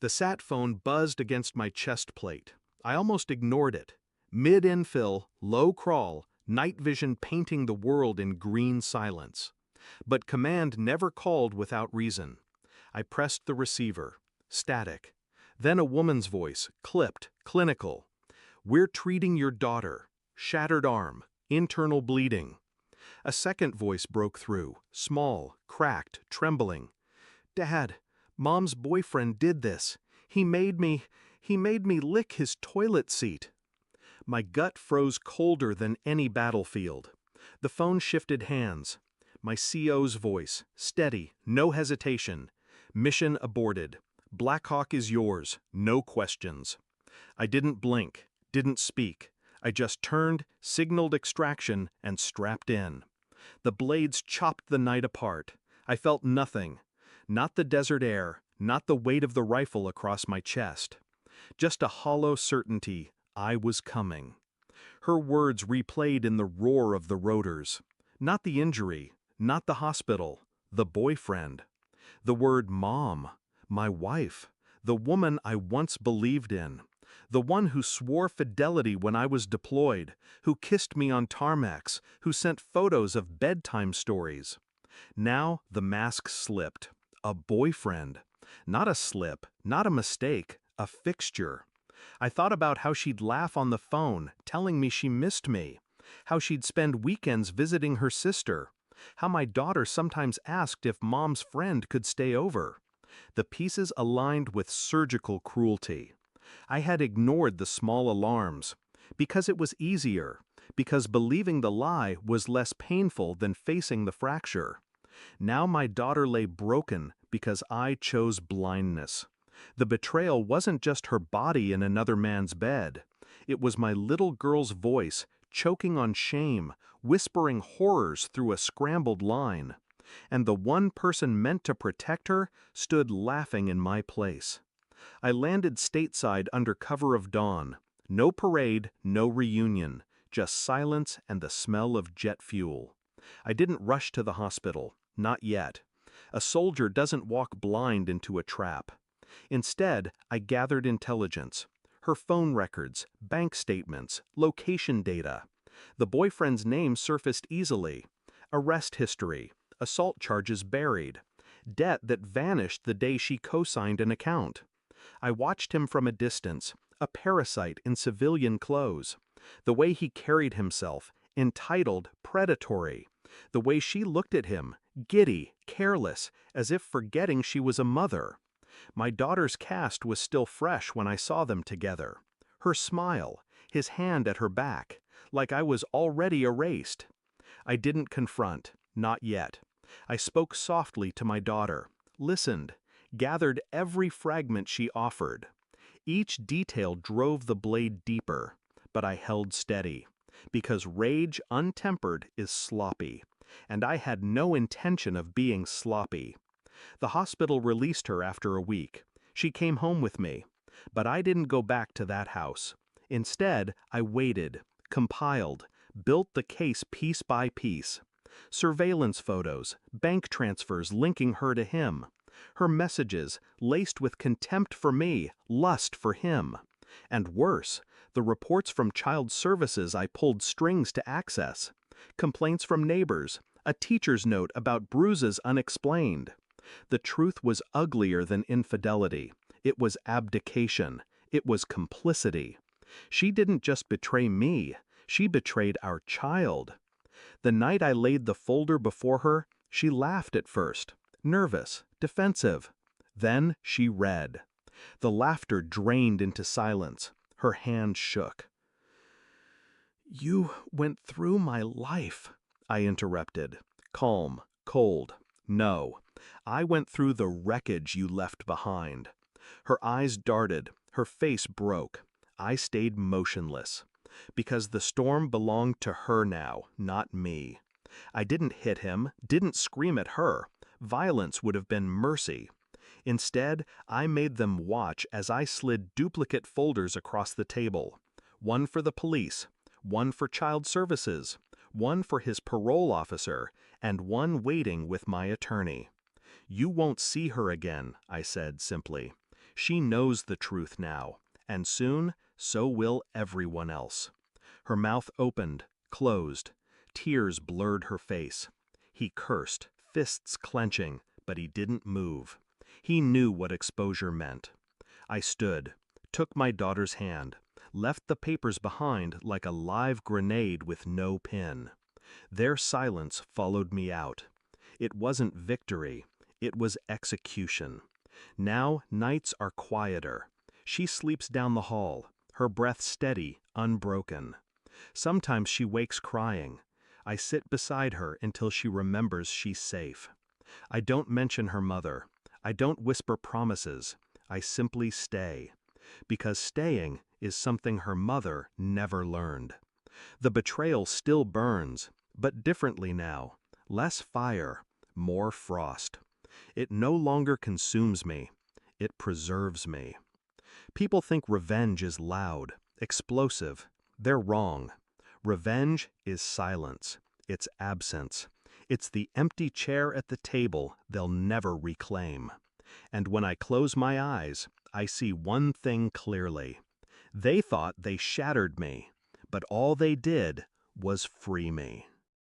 The Satphone buzzed against my chest plate. I almost ignored it. Mid-infil, low crawl, night vision painting the world in green silence. But command never called without reason. I pressed the receiver. Static. Then a woman's voice, clipped, clinical. "We're treating your daughter. Shattered arm. Internal bleeding." A second voice broke through, small, cracked, trembling. "Dad, Mom's boyfriend did this. He made me lick his toilet seat." My gut froze colder than any battlefield. The phone shifted hands. My CO's voice, steady, no hesitation. "Mission aborted. Blackhawk is yours, no questions." I didn't blink, didn't speak. I just turned, signaled extraction, and strapped in. The blades chopped the night apart. I felt nothing. Not the desert air, not the weight of the rifle across my chest. Just a hollow certainty I was coming. Her words replayed in the roar of the rotors. Not the injury, not the hospital, the boyfriend. The word mom, my wife, the woman I once believed in. The one who swore fidelity when I was deployed, who kissed me on tarmacs, who sent photos of bedtime stories. Now the mask slipped. A boyfriend. Not a slip, not a mistake, a fixture. I thought about how she'd laugh on the phone, telling me she missed me. How she'd spend weekends visiting her sister. How my daughter sometimes asked if Mom's friend could stay over. The pieces aligned with surgical cruelty. I had ignored the small alarms. Because it was easier. Because believing the lie was less painful than facing the fracture. Now my daughter lay broken because I chose blindness. The betrayal wasn't just her body in another man's bed. It was my little girl's voice, choking on shame, whispering horrors through a scrambled line. And the one person meant to protect her stood laughing in my place. I landed stateside under cover of dawn. No parade, no reunion, just silence and the smell of jet fuel. I didn't rush to the hospital. Not yet. A soldier doesn't walk blind into a trap. Instead, I gathered intelligence. Her phone records, bank statements, location data. The boyfriend's name surfaced easily. Arrest history, assault charges buried. Debt that vanished the day she co-signed an account. I watched him from a distance, a parasite in civilian clothes. The way he carried himself, entitled, predatory. The way she looked at him, giddy, careless, as if forgetting she was a mother. My daughter's cast was still fresh when I saw them together. Her smile, his hand at her back, like I was already erased. I didn't confront, not yet. I spoke softly to my daughter, listened, gathered every fragment she offered. Each detail drove the blade deeper, but I held steady. Because rage untempered is sloppy, and I had no intention of being sloppy. The hospital released her after a week. She came home with me. But I didn't go back to that house. Instead, I waited, compiled, built the case piece by piece. Surveillance photos, bank transfers linking her to him. Her messages, laced with contempt for me, lust for him. And worse, the reports from child services I pulled strings to access. Complaints from neighbors, a teacher's note about bruises unexplained. The truth was uglier than infidelity. It was abdication. It was complicity. She didn't just betray me, she betrayed our child. The night I laid the folder before her, she laughed at first, nervous, defensive. Then she read. The laughter drained into silence. Her hand shook. "You went through my life," I interrupted. Calm, cold. "No, I went through the wreckage you left behind." Her eyes darted, her face broke. I stayed motionless. Because the storm belonged to her now, not me. I didn't hit him, didn't scream at her. Violence would have been mercy. Instead, I made them watch as I slid duplicate folders across the table. One for the police, one for child services, one for his parole officer, and one waiting with my attorney. "You won't see her again," I said simply. She knows the truth now, and soon so will everyone else. Her mouth opened, closed. Tears blurred her face. He cursed, fists clenching, but he didn't move. He knew what exposure meant. I stood, took my daughter's hand, left the papers behind like a live grenade with no pin. Their silence followed me out. It wasn't victory, it was execution. Now nights are quieter. She sleeps down the hall, her breath steady, unbroken. Sometimes she wakes crying. I sit beside her until she remembers she's safe. I don't mention her mother. I don't whisper promises. I simply stay. Because staying is something her mother never learned. The betrayal still burns, but differently now. Less fire, more frost. It no longer consumes me. It preserves me. People think revenge is loud, explosive. They're wrong. Revenge is silence. It's absence. It's the empty chair at the table they'll never reclaim. And when I close my eyes, I see one thing clearly. They thought they shattered me, but all they did was free me.